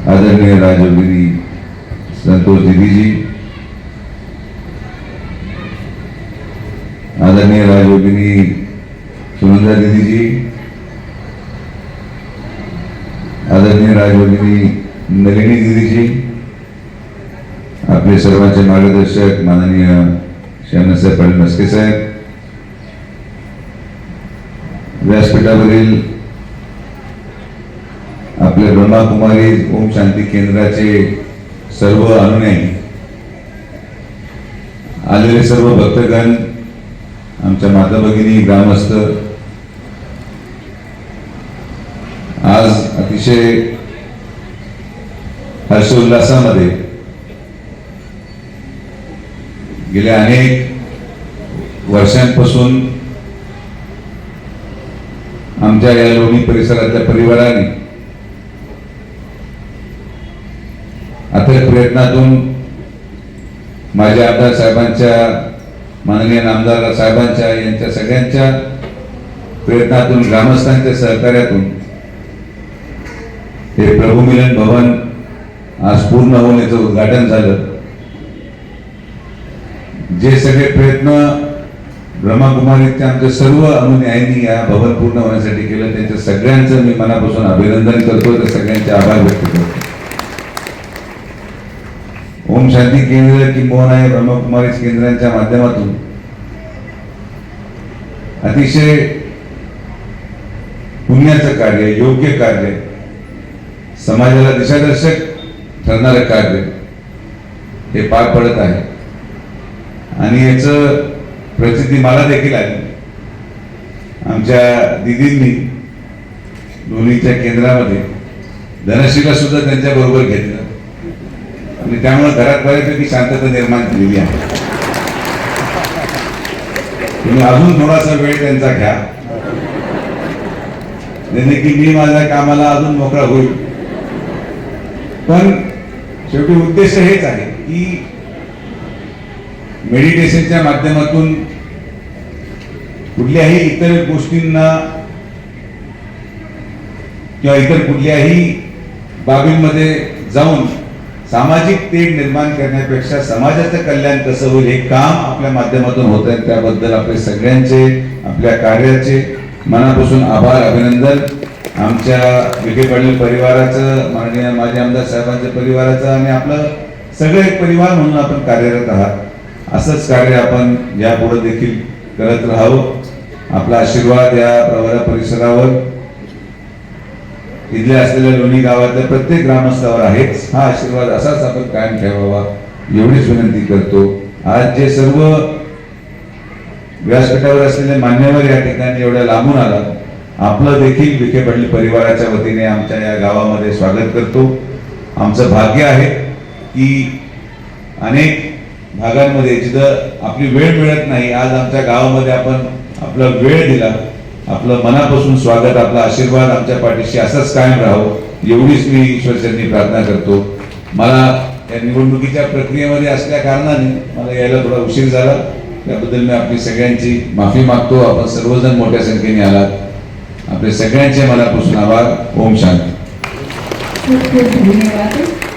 आदरणीय राजयोगिनी संतोष दीदी जी, आदरणीय राजयोगिनी सुनंदा दीदी जी, आदरणीय राजयोगिनी नलिनी दीदी जी, आपले सर्वांचे मार्गदर्शक माननीय श्यामसाहेब पाटील मस्के साहेब, व्यासपीठावरील आपले ब्रह्माकुमारी ओम शांती केंद्राचे सर्व अनुयायी, आलेले सर्व भक्तगण, आमच्या माता भगिनी, ग्रामस्थ, आज अतिशय हर्षोल्लासामध्ये गेल्या अनेक वर्षांपासून आमच्या या लोणी परिसरातल्या परिवाराने अथक प्रयत्नातून माझ्या आमदार साहेबांच्या, माननीय नामदार साहेबांच्या, यांच्या सगळ्यांच्या प्रयत्नातून, ग्रामस्थांच्या सहकार्यातून हे प्रभूमिलन भवन आज पूर्ण होऊन याचं उद्घाटन झालं. जे सगळे प्रयत्न ब्रह्माकुमारीच्या आमच्या सर्व अनुयायांनी या भवन पूर्ण होण्यासाठी केलं, त्यांच्या सगळ्यांचं मी मनापासून अभिनंदन करतो, त्या सगळ्यांचे आभार व्यक्त करतो. ओम शांती केंद्र किंबहुना या ब्रह्मकुमारी केंद्रांच्या माध्यमातून अतिशय पुण्याचं कार्य, योग्य कार्य, समाजाला दिशादर्शक ठरणारं कार्य हे पार पडत आहे. आणि याचं प्रसिद्धी मला देखील आली. आमच्या दिदींनी लोणीच्या केंद्रामध्ये धनश्रीला सुद्धा त्यांच्या बरोबर घेतलं आणि त्यामुळे घरात बऱ्यापैकी शांतता निर्माण केलेली आहे. तुम्ही अजून थोडासा वेळ त्यांचा घ्या, म्हणजे की मी माझ्या कामाला अजून मोकळा होईल. पण शेवटी उद्देश हेच आहे की मेडिटेशनच्या माध्यमातून कुठल्याही इतर गोष्टींना किंवा इतर कुठल्याही बाबींमध्ये जाऊन सामाजिक तेढ निर्माण करण्यापेक्षा समाजाचं कल्याण कसं होईल हे काम आपल्या माध्यमातून होत आहे. त्याबद्दल आपले सगळ्यांचे, आपल्या कार्याचे मनापासून आभार, अभिनंदन. आमच्या विखे पाटील परिवाराचं, माननीय माजी आमदार साहेबांच्या परिवाराचं आणि आपलं सगळं एक परिवार म्हणून आपण कार्यरत आहात. असंच कार्य आपण यापुढे देखील करत राहावं. आपला आशीर्वाद या प्रवरा परिसरावर, इथले असलेल्या लोणी गावातल्या प्रत्येक ग्रामस्थावर आहेच. हा आशीर्वाद असाच आपण कायम ठेवावा एवढीच विनंती करतो. आज जे सर्व व्यासपीठावर असलेले मान्यवर या ठिकाणी एवढ्या लांबून आला, आपलं देखील विखे पाटील परिवाराच्या वतीने आमच्या या गावामध्ये स्वागत करतो. आमचं भाग्य आहे की अनेक भागांमध्ये जिथं आपली वेळ मिळत नाही, आज आमच्या गावामध्ये आपण आपला वेळ दिला. आपलं मनापासून स्वागत, आपला आशीर्वाद आमच्या पाठीशी असाच कायम राहावं एवढीच मी ईश्वरचरणी प्रार्थना करतो. मला या निवडणुकीच्या प्रक्रियेमध्ये असल्या कारणाने मला यायला थोडा उशीर झाला, त्याबद्दल मी आपली सगळ्यांची माफी मागतो. आपण सर्वजण मोठ्या संख्येने आलात, आपले सगळ्यांचे मनापासून आभार. ओम शांती. खूप खूप धन्यवाद.